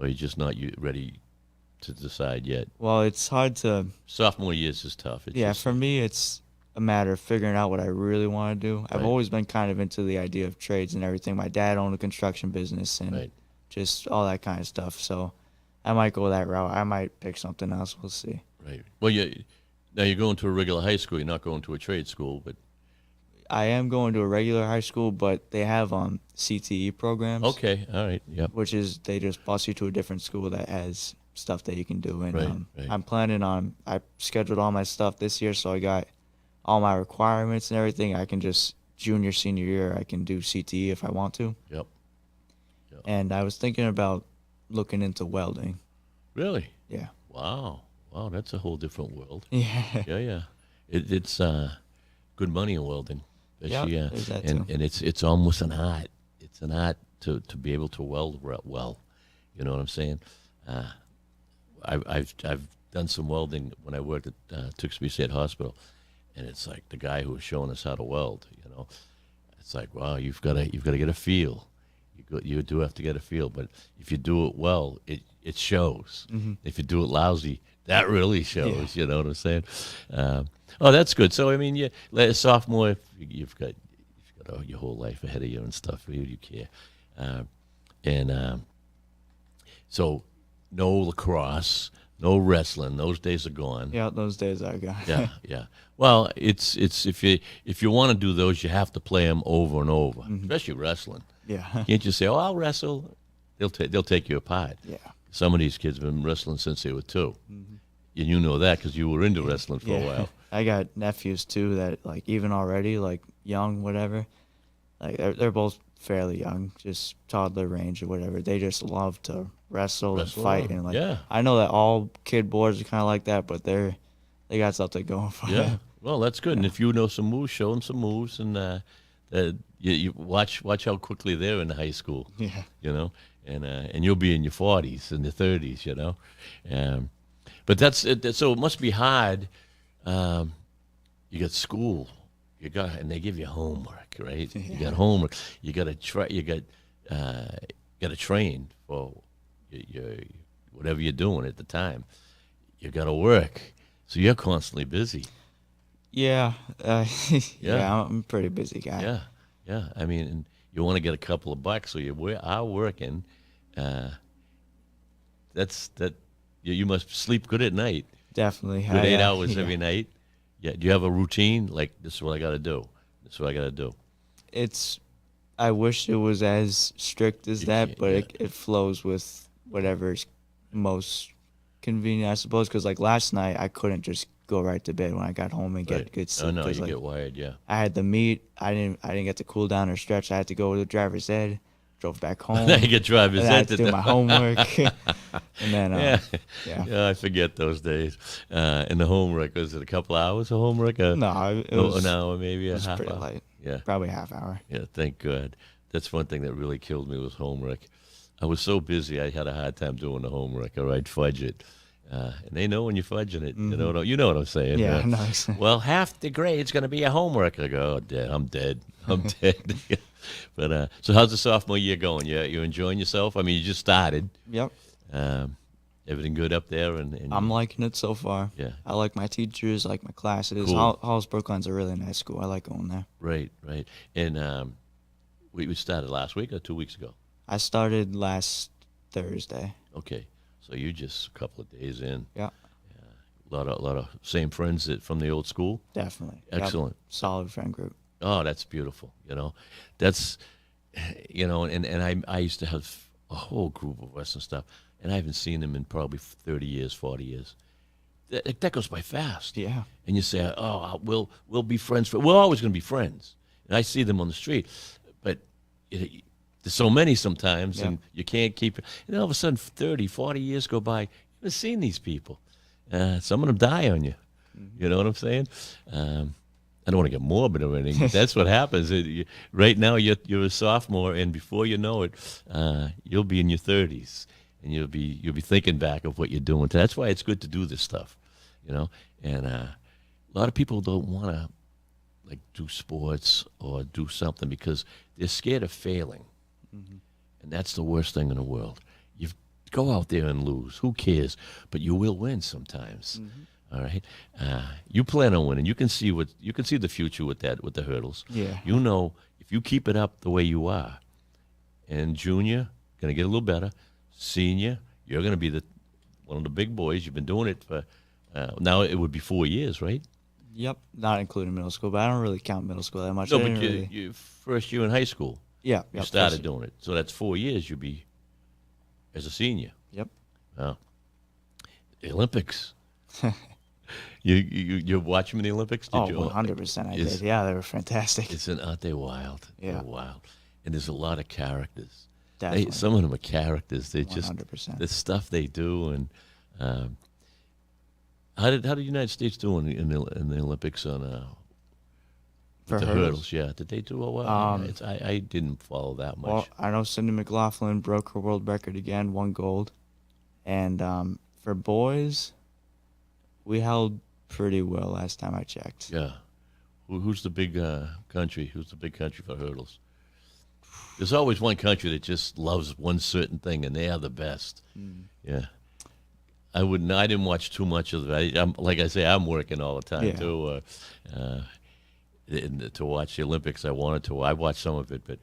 are you just not ready to decide yet? Well, it's hard to. Sophomore years is tough. It's Yeah, just- for me, it's a matter of figuring out what I really want to do. I've Right. always been kind of into the idea of trades and everything. My dad owned a construction business and Right. just all that kind of stuff. So I might go that route. I might pick something else. We'll see. Right. Well, now you're going to a regular high school. You're not going to a trade school, but I am going to a regular high school, but they have CTE programs. Okay, all right, yep, Which is they just bus you to a different school that has stuff that you can do. And right, right. I'm planning on, I scheduled all my stuff this year, so I got all my requirements and everything. I can just junior, senior year, I can do CTE if I want to. Yep. Yep. And I was thinking about looking into welding. Really? Yeah. Wow. Wow, that's a whole different world. Yeah. Yeah, yeah. It's good money in welding. Yeah, Especially, there's that and too. and it's almost an art. It's an art to be able to weld well. You know what I'm saying? I've done some welding when I worked at Tewksbury State Hospital, and it's like the guy who was showing us how to weld. You know, it's like, wow, you've got to get a feel. You do have to get a feel, but if you do it well, it shows. Mm-hmm. If you do it lousy, that really shows. You know what I'm saying? Oh, that's good. So I mean, a sophomore, you've got your whole life ahead of you and stuff. Who do you care? And so no lacrosse, no wrestling. Those days are gone. Yeah, those days are gone. Yeah, yeah. Well, it's if you want to do those, you have to play them over and over, especially wrestling. Yeah. You can't just say, "Oh, I'll wrestle." They'll take you apart. Yeah. Some of these kids have been wrestling since they were 2, and you know that because you were into wrestling for a while. I got nephews too that like even already like young whatever, like they're both fairly young, just toddler range or whatever. They just love to wrestle and Wrestle fight around. and like Yeah. I know that all kid boys are kind of like that, but they got something going for Yeah. them. Well, that's good. And if you know some moves, show them some moves, and you watch how quickly they're in high school. Yeah. You know, and you'll be in your 40s and your 30s. You know, but that's it. So it must be hard. You got school, and they give you homework, right? Yeah. You got homework. You got to try. You got to train for your whatever you're doing at the time. You got to work, so you're constantly busy. Yeah. Yeah. Yeah. I'm a pretty busy guy. Yeah, yeah. I mean, and you want to get a couple of bucks, so you are working. That's that. You must sleep good at night. Definitely. Good 8 hours yeah. every night. Yeah. Do you have a routine? Like, this is what I got to do. This is what I got to do. I wish it was as strict as You that, can't- but yeah. it flows with whatever's most convenient, I suppose. Because like last night, I couldn't just go right to bed when I got home and get Right. good Oh sleep. no, 'cause, you like, get wired. Yeah. I had the meet. I didn't get to cool down or stretch. I had to go to the driver's ed. Drove back home. Now you get driver's and I ed had to do my homework. And then Yeah. yeah. Yeah, I forget those days. And the homework, was it a couple hours of homework? No, it was an hour, maybe it a was half pretty hour. light. Yeah. Probably a half hour. Yeah, thank God. That's one thing that really killed me was homework. I was so busy, I had a hard time doing the homework. All right, fudge it. And they know when you're fudging it. You know what I'm saying? Yeah, nice. Well, half the grade's going to be a homework. I go, oh, dead. I'm dead. I'm dead. But so how's the sophomore year going? You enjoying yourself? I mean, you just started. Yep. Everything good up there? And I'm liking it so far. Yeah. I like my teachers, like my classes. Cool. Hollis Brookline's a really nice school. I like going there. Right, right. And we started last week or 2 weeks ago? I started last Thursday. Okay. So you just a couple of days in. Yeah, A lot of same friends from the old school. definitely. Yep. Excellent. Solid friend group. Oh, that's beautiful. That's, and I used to have a whole group of us and stuff, and I haven't seen them in probably 30 years, 40 years. That goes by fast. Yeah. And you say, oh, we'll be friends. We're always going to be friends. And I see them on the street, but there's so many sometimes, and you can't keep it. And all of a sudden, 30, 40 years go by. You haven't seen these people. Some of them die on you. You know what I'm saying? I don't want to get morbid or anything, but that's what happens. Right now, you're a sophomore, and before you know it, you'll be in your 30s, and you'll be thinking back of what you're doing. That's why it's good to do this stuff, And a lot of people don't want to like do sports or do something because they're scared of failing, and that's the worst thing in the world. You go out there and lose. Who cares? But you will win sometimes. All right. You plan on winning. You can see the future with the hurdles. Yeah. You know, if you keep it up the way you are, and junior, gonna get a little better. Senior, you're gonna be one of the big boys. You've been doing it for now. It would be 4 years, right? Yep, not including middle school, but I don't really count middle school that much. No, I but didn't really. you first year in high school, Yeah, you yep, started doing it. So that's 4 years you'll be as a senior. Yep. Wow. The Olympics. You watching the Olympics? Did Oh, you? 100% I Is- did. Yeah, they were fantastic. Aren't they wild? Yeah. They're wild. And there's a lot of characters. Definitely. Some of them are characters. They just 100%. the stuff they do. And how did the United States do in the Olympics on For the hurdles? Yeah, did they do well? I didn't follow that much. Well, I know Cindy McLaughlin broke her world record again, won gold. And for boys, we held pretty well last time I checked. Yeah. Who's the big country? Who's the big country for hurdles? There's always one country that just loves one certain thing, and they are the best. Yeah. I didn't watch too much of it. Like I say, I'm working all the time Yeah. too. To watch the Olympics, I wanted to. I watched some of it, but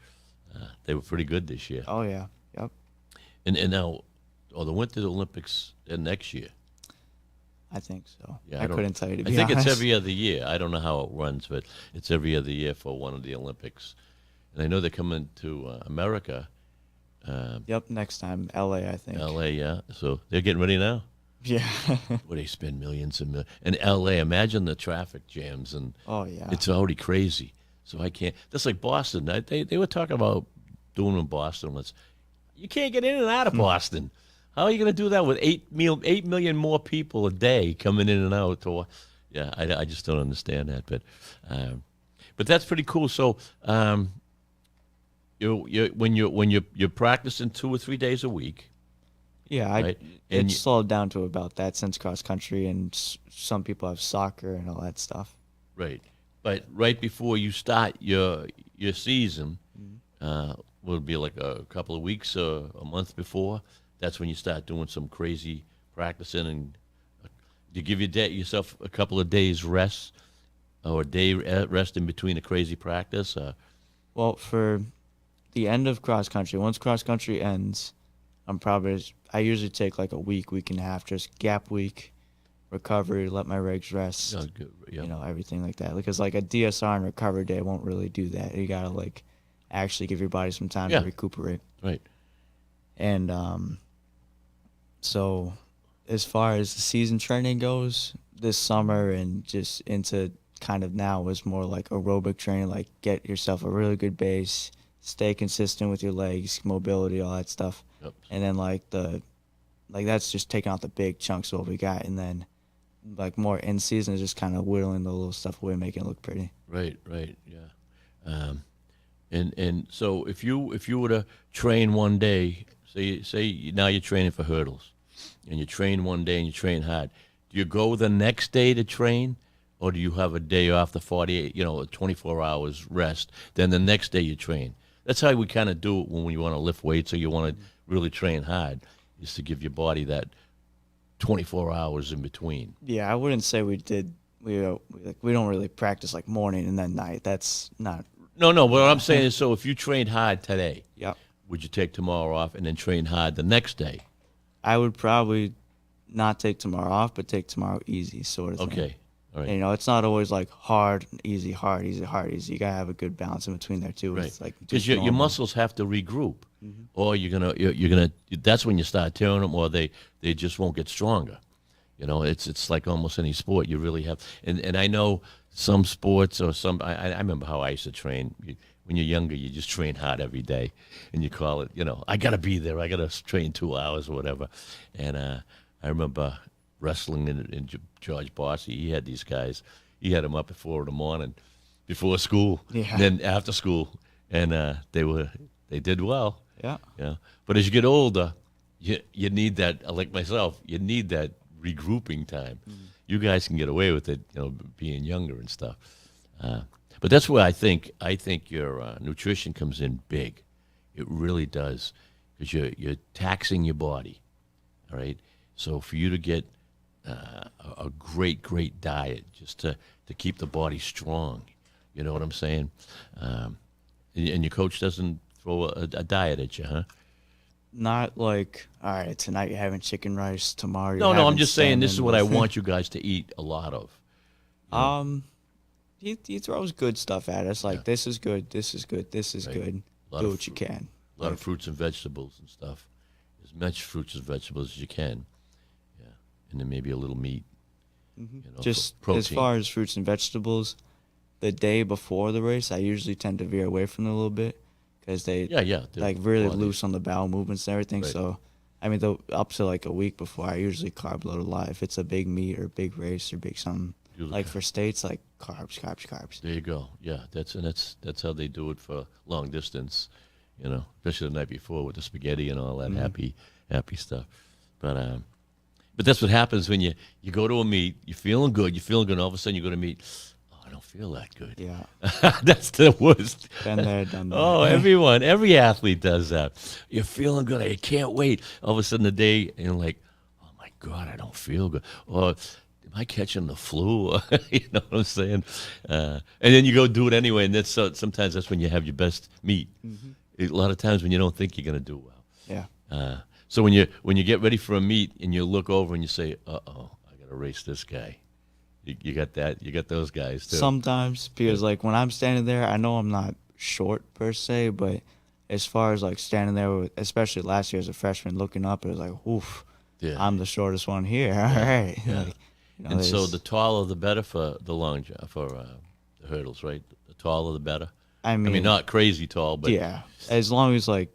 they were pretty good this year. Oh, yeah. Yep. And now, the Winter Olympics next year. I think so. Yeah, I couldn't tell you, to be I think honest. it's every other year. I don't know how it runs, but it's every other year for one of the Olympics. And I know they're coming to America, Yep, next time. L.A., I think. L.A., yeah. So they're getting ready now. Yeah. Where they spend millions and millions. And L.A., imagine the traffic jams. And Oh, yeah. it's already crazy. So I can't. That's like Boston. They were talking about doing in Boston. You can't get in and out of Boston. How are you going to do that with 8 million more people a day coming in and out? Yeah, I just don't understand that. But that's pretty cool. So when you're practicing 2 or 3 days a week, Yeah, right? It's slowed down to about that since cross country, and some people have soccer and all that stuff. Right. But right before you start your season, will it be like a couple of weeks or a month before? That's when you start doing some crazy practicing, and you give yourself a couple of days rest or a day rest in between a crazy practice. Well, for the end of cross country, once cross country ends, I usually take like a week and a half, just gap week, recovery, let my legs rest, everything like that. Because like a DSR and recovery day won't really do that. You gotta like actually give your body some time to recuperate. Right. And so as far as the season training goes, this summer and just into kind of now was more like aerobic training, like get yourself a really good base, stay consistent with your legs, mobility, all that stuff. Yep. And then that's just taking out the big chunks of what we got, and then like more in season is just kind of whittling the little stuff away, making it look pretty. Right, yeah. And so if you were to train one day, say now you're training for hurdles, and you train one day and you train hard, do you go the next day to train, or do you have a day off, the 24 hours rest, then the next day you train? That's how we kind of do it when you want to lift weights or you want to really train hard, is to give your body that 24 hours in between. Yeah, I wouldn't say we did. We don't really practice like morning and then night. That's not. No. What I'm saying is, so if you trained hard today, Yep. would you take tomorrow off and then train hard the next day? I would probably not take tomorrow off, but take tomorrow easy, sort of thing. Okay. All right. And, it's not always like hard, easy, hard, easy, hard, easy. You gotta have a good balance in between there too. Right. It's like Because your muscles have to regroup, or you're gonna. That's when you start tearing them, or they just won't get stronger. It's like almost any sport. You really have, and I know some sports or some. I remember how I used to train. When you're younger, you just train hard every day, and you call it. I gotta be there. I gotta train 2 hours or whatever. And I remember wrestling in George Bossy. He had these guys. He had them up at 4 a.m. before school, Yeah. and then after school, and they did well. Yeah. But as you get older, you need that. Like myself, you need that regrouping time. You guys can get away with it, being younger and stuff. But that's where I think your nutrition comes in big. It really does, because you're taxing your body. All right. So for you to get a great diet, just to keep the body strong, you know what I'm saying? And your coach doesn't throw a diet at you, huh? Not like, all right, tonight you're having chicken rice, tomorrow you're No, having I'm just saying this is salmon what I with- want you guys to eat a lot of. You know? He throws good stuff at us. Like Yeah. this is good, this is good, this is Right. good. A lot Do of what you fruit. can. A lot of fruits and vegetables and stuff. As much fruits and vegetables as you can. Yeah. And then maybe a little meat. You know, for Just protein. as far as fruits and vegetables, the day before the race, I usually tend to veer away from them a little bit because they Yeah. like really Quality. loose on the bowel movements and everything. Right. So, I mean, up to like a week before, I usually carb load a lot. If it's a big meet or big race or big something, You look like at- for states, like carbs. There you go. Yeah, that's how they do it for long distance, you know, especially the night before with the spaghetti and all that happy stuff. But that's what happens when you go to a meet, you're feeling good, and all of a sudden you go to meet, oh, I don't feel that good. Yeah, That's the worst. been there, done that. Oh, every athlete does that. You're feeling good. I can't wait. All of a sudden, the day, and you're like, oh my God, I don't feel good. Or am I catching the flu? You know what I'm saying? And then you go do it anyway, and sometimes that's when you have your best meet. A lot of times when you don't think you're going to do well. Yeah. So when you get ready for a meet and you look over and you say, "Uh-oh, I got to race this guy." You got that. You got those guys too. Sometimes because like when I'm standing there, I know I'm not short per se, but as far as like standing there, especially last year as a freshman, looking up, it was like, oof, Yeah. I'm the shortest one here. All right. Yeah. Like, you know, And so there's- the taller the better for the long jump, for the hurdles, right? The taller the better. I mean, not crazy tall, but yeah, as long as like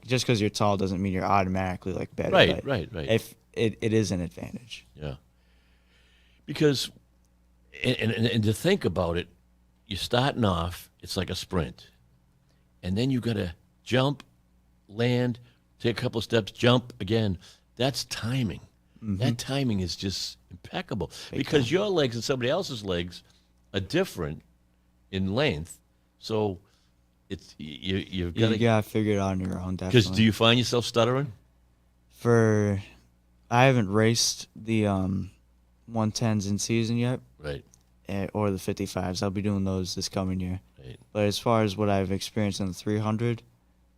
just because you're tall doesn't mean you're automatically like better. Right, but right. If it is an advantage. Yeah. Because, and to think about it, you're starting off, it's like a sprint. And then you got to jump, land, take a couple of steps, jump again. That's timing. That timing is just impeccable. Because your legs and somebody else's legs are different in length. So it's you've got You to. gotta figure it out on your own. Because Definitely. do you find yourself stuttering? I haven't raced the 110s in season yet, Right, or the 55s. I'll be doing those this coming year. right. But as far as what I've experienced in the 300,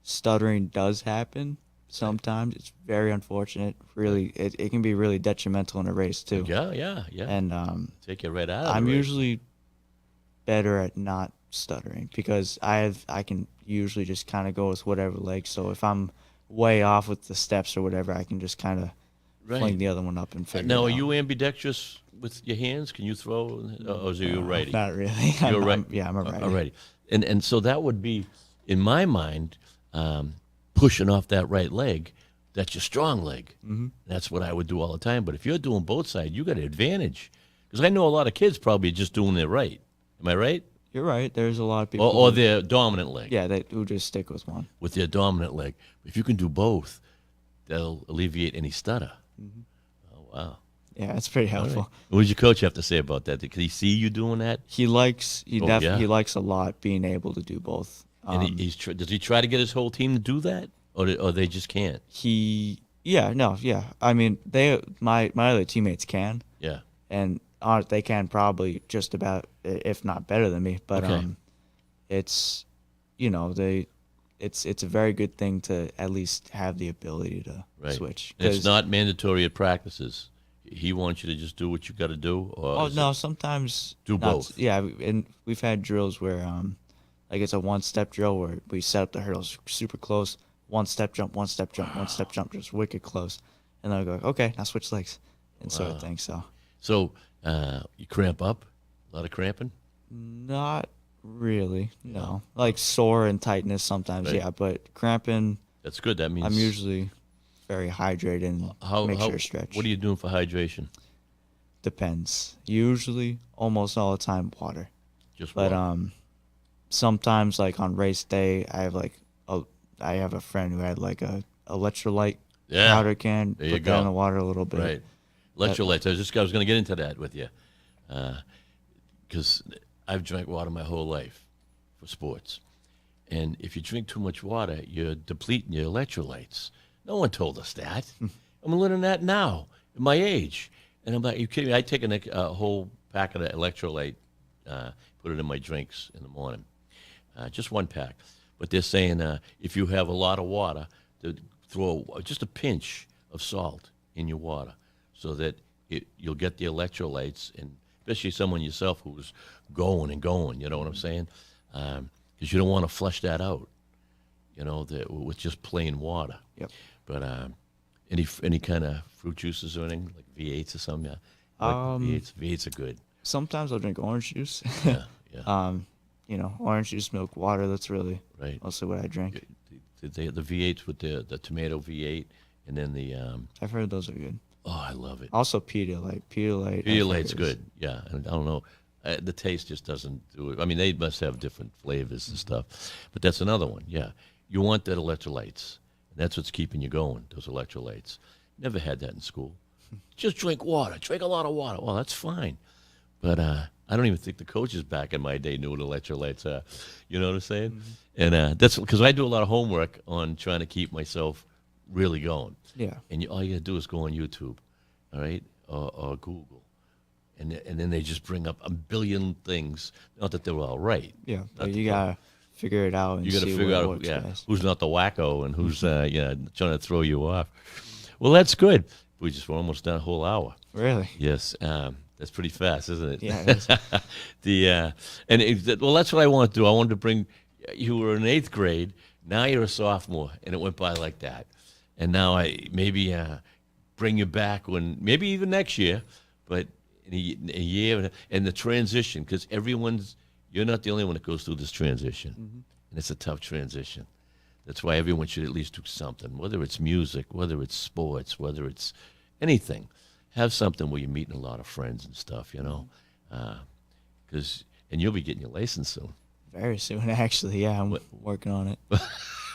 stuttering does happen sometimes. It's very unfortunate. Really, it can be really detrimental in a race too. Yeah. And Take it right out of I'm the race. usually better at not stuttering because I can usually just kind of go with whatever leg. So if I'm way off with the steps or whatever, I can just kind of fling Right. the other one up and figure Now, it are out. you ambidextrous with your hands? Can you throw, or is it you righty? Not really. You're right. I'm a righty. Alrighty. And so that would be, in my mind, pushing off that right leg. That's your strong leg. Mm-hmm. That's what I would do all the time. But if you're doing both sides, you got an advantage. Because I know a lot of kids probably just doing their right. Am I right? You're right. There's a lot of people. Or their dominant leg. yeah, who just stick with one. With their dominant leg. If you can do both, that'll alleviate any stutter. Mm-hmm. Oh, wow. Yeah, it's pretty All helpful. right. What does your coach have to say about that? Did he see you doing that? He likes Oh, yeah. he likes a lot being able to do both. And does he try to get his whole team to do that? Or they just can't? I mean, my other teammates can, Yeah. and they can probably just about, if not better than me. But Okay. it's it's a very good thing to at least have the ability to Right. switch. And it's 'Cause- not mandatory at practices. He wants you to just do what you got to do. Or Oh is no, it- sometimes Do not- both. Yeah, and we've had drills where like it's a one-step drill where we set up the hurdles super close, one step jump, one step jump, one step jump, just wicked close, and then I go, okay, now switch legs, and sort of thing. So So you cramp up? A lot of cramping? not really, no. Like sore and tightness sometimes, Right. yeah, but cramping, That's good. That means I'm usually very hydrated and make sure to stretch. What are you doing for hydration? Depends. Usually, almost all the time, water. Just But water. sometimes like on race day, I have a friend who had like a electrolyte Yeah. powder can. There you Put that in go. the water a little bit. Right. Electrolytes. I was going to get into that with you. Because I've drank water my whole life for sports. And if you drink too much water, you're depleting your electrolytes. No one told us that. I'm learning that now, at my age. And I'm like, you kidding me? I take a whole pack of the electrolyte, put it in my drinks in the morning. Just one pack. But they're saying if you have a lot of water, to throw just a pinch of salt in your water so that you'll get the electrolytes. And especially someone yourself who's going and going. You know what I'm saying? Because you don't want to flush that out. You know, with just plain water. Yep. But any kind of fruit juices or anything like V8s or something? Yeah. I like V8s. V8s are good. Sometimes I'll drink orange juice. Yeah. Yeah. You know, orange juice, milk, water. That's really Right. mostly what I drink. The V8s with the tomato V8 and then the I've heard those are good. oh, I love it. Also Pedialyte. Pedialyte. Pedialyte's good. Yeah. And I don't know. The taste just doesn't do it. I mean, they must have different flavors and stuff. But that's another one. Yeah. You want that electrolytes. That's what's keeping you going, those electrolytes. Never had that in school. Just drink water. Drink a lot of water. Well, that's fine. But I don't even think the coaches back in my day knew what electrolytes are. You know what I'm saying? Mm-hmm. And that's because I do a lot of homework on trying to keep myself really going. Yeah. And all you got to do is go on YouTube, all right, or Google. And then they just bring up a billion things. Not that they're all right. Yeah. But you got to figure it out and you got to see figure what out works best. who's not the wacko and who's trying to throw you off. Well, that's good. We're almost done a whole hour. Really? Yes. That's pretty fast, isn't it? Yeah, it is. Well, that's what I want to do. I wanted to bring you were in 8th grade. Now you're a sophomore, and it went by like that. And now I maybe bring you back when maybe even next year, but in a year and the transition because you're not the only one that goes through this transition, and it's a tough transition. That's why everyone should at least do something, whether it's music, whether it's sports, whether it's anything. Have something where you're meeting a lot of friends and stuff, you know, and you'll be getting your license soon. Very soon, actually. Yeah, I'm working on it.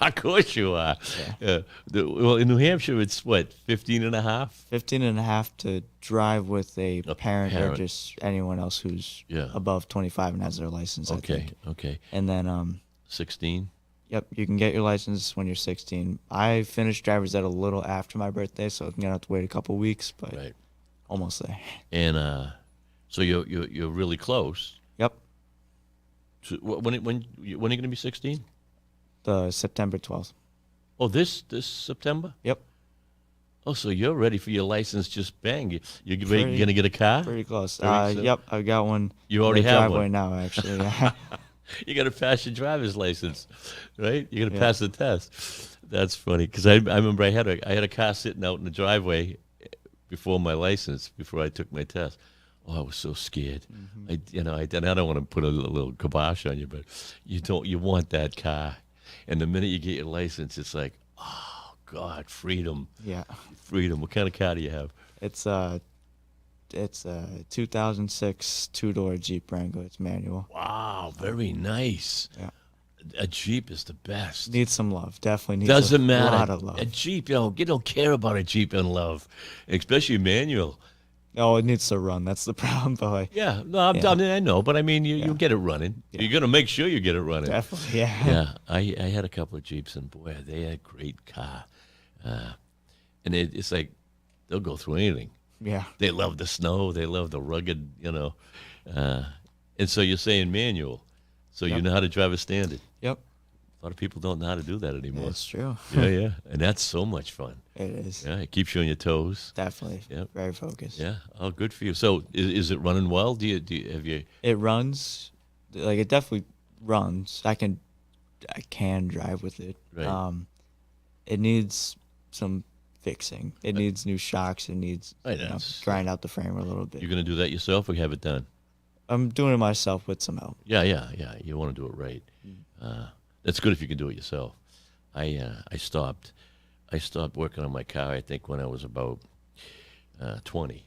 Of course you are. Yeah. Well, in New Hampshire, it's what, 15 and a half? 15 and a half to drive with a parent or parent. just anyone else who's above 25 and has their license. I think. Okay. And then 16? Yep, you can get your license when you're 16. I finished driver's ed a little after my birthday, so I'm gonna have to wait a couple weeks, but Right. almost there. And so you're really close. Yep, So when are you going to be 16? the September 12th. Oh, this September? Yep, Oh, so you're ready for your license? Just bang! You're Pretty- going to get a car? pretty close. Very soon. Yep, I got one. You already in the have driveway one. now, actually. Yeah. You got to pass your driver's license, right? You got to Yeah. pass the test. That's funny because I remember I had a car sitting out in the driveway before my license, before I took my test. Oh, I was so scared. I don't want to put a little kibosh on you, but you want that car, and the minute you get your license, it's like, oh God, freedom, Yeah, freedom. What kind of car do you have? it's a 2006 two-door Jeep Wrangler. It's manual. Wow, very nice. Yeah, A Jeep is the best. needs some love. Definitely needs Doesn't a matter. lot of love. A Jeep, you don't care about a Jeep in love, especially manual. Oh, it needs to run. That's the problem, but Yeah, no, I know, but I mean, you get it running. Yeah. You're gonna make sure you get it running. definitely, yeah. Yeah, I had a couple of Jeeps, and boy, they had a great car. And it's like they'll go through anything. Yeah. They love the snow. They love the rugged, and so you're saying manual. So you Yep. know how to drive a standard. Yep. A lot of people don't know how to do that anymore. That's true. Yeah, and that's so much fun. It is. Yeah, it keeps you on your toes. Definitely. Yep. Very focused. Yeah. Oh, good for you. So, is it running well? Have you? It runs. Like, it definitely runs. I can drive with it. Right. It needs some fixing. It needs new shocks. It needs Right, that's- grind out the frame a little bit. You're gonna do that yourself, or have it done? I'm doing it myself with some help. Yeah. You want to do it right. That's good if you can do it yourself. I stopped working on my car. I think when I was about 20.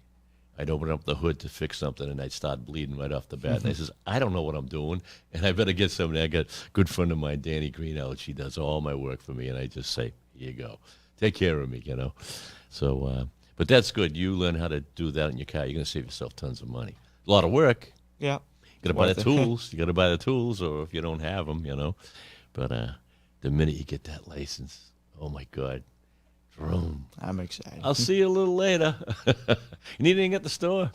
I'd open up the hood to fix something, and I'd start bleeding right off the bat. And I says, I don't know what I'm doing, and I better get somebody. I got a good friend of mine, Danny Greenell. She does all my work for me, and I just say, here you go. Take care of me, So, but that's good. You learn how to do that in your car. You're going to save yourself tons of money. A lot of work. Yeah. You got to buy the Worth it. tools. You got to buy the tools, or if you don't have them, But the minute you get that license, oh my God, vroom. I'm excited. I'll see you a little later. You need anything at the store?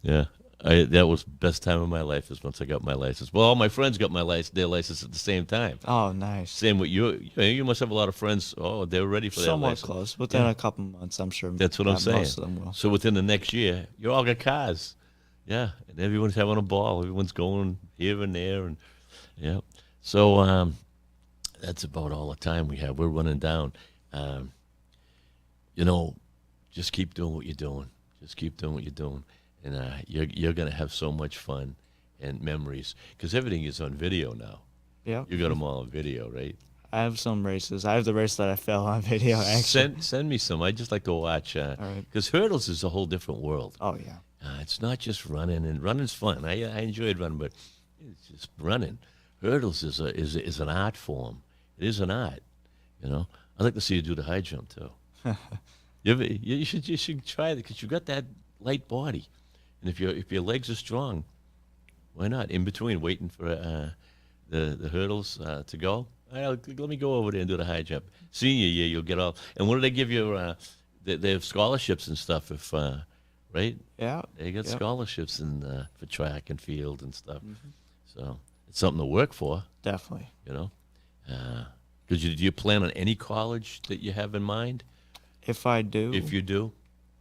Yeah, that was the best time of my life is once I got my license. Well, all my friends got their license at the same time. Oh, nice. Same with you. You must have a lot of friends. Oh, they're ready for that Somewhat license. close. Within a couple months, I'm sure. That's what I'm saying. Most of them will. So within the next year, you all got cars. Yeah, and everyone's having a ball. Everyone's going here and there, and yeah. So that's about all the time we have. We're running down. Um, you know, just keep doing what you're doing. Just keep doing what you're doing, and you're gonna have so much fun and memories because everything is on video now. Yep. You got them all on video, right? I have some races. I have the race that I fell on video, actually. Send me some. I just like to watch All right. because hurdles is a whole different world. Oh, yeah. It's not just running, and running's fun. I enjoyed running, but it's just running. Hurdles is an art form. It is an art. You know, I'd like to see you do the high jump too. You should try it because you got that light body, and if your legs are strong, why not? In between waiting for the hurdles to go, let me go over there and do the high jump. Senior year, you'll get all. And what do they give you? They have scholarships and stuff. If right, Yeah. they got Yep. scholarships for track and field and stuff. So it's something to work for, Definitely. you know. Because do you plan on any college that you have in mind? If I do, If you do,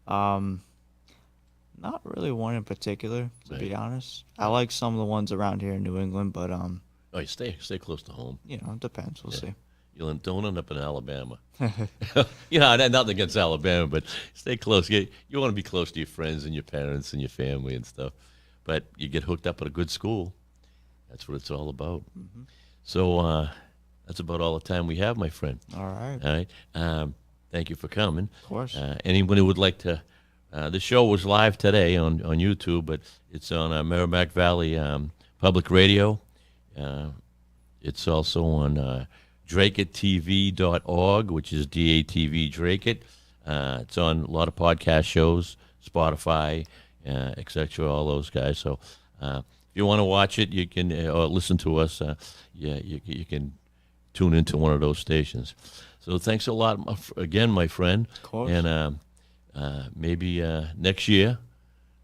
not really one in particular, to be Right. honest. I like some of the ones around here in New England, but oh, you stay close to home. it depends. We'll see. Don't end up in Alabama. Nothing against Alabama, but stay close. You want to be close to your friends and your parents and your family and stuff. But you get hooked up at a good school. That's what it's all about. So that's about all the time we have, my friend. All right. All right. Thank you for coming. Of course. Anyone who would like to, the show was live today on YouTube, but it's on Merrimack Valley Public Radio. It's also on DrakeItTV.org, which is DATV Drake It. It's on a lot of podcast shows, Spotify, etc. All those guys. So if you want to watch it, you can or listen to us. You can tune into one of those stations. So thanks a lot again, my friend. Of course. And maybe next year,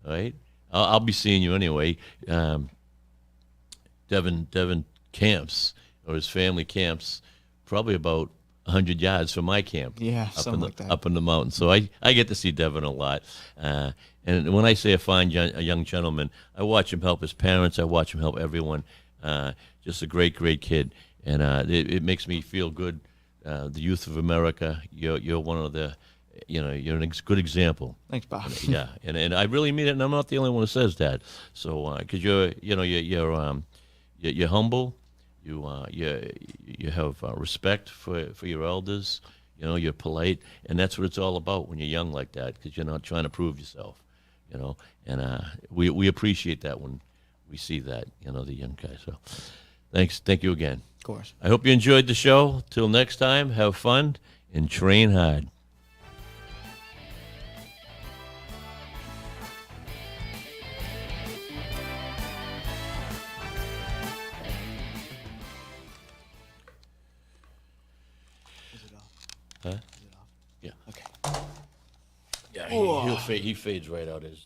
all right? I'll be seeing you anyway. Devin camps, or his family camps, probably about 100 yards from my camp. Yeah, up something in like that. Up in the mountains. So I get to see Devin a lot. And when I say a young gentleman, I watch him help his parents. I watch him help everyone. Just a great, great kid. And it makes me feel good. The youth of America, you're one of the, you're a good example. Thanks, Bob. Yeah, and I really mean it, and I'm not the only one who says that. So, because you're humble, you have respect for your elders. You're polite, and that's what it's all about when you're young like that. Because you're not trying to prove yourself, And we appreciate that when we see that, the young guys. So, thank you again. Of course. I hope you enjoyed the show. Till next time, have fun and train hard. Is it off? Huh? Is it off? Yeah. Okay. Yeah, he fades right out his.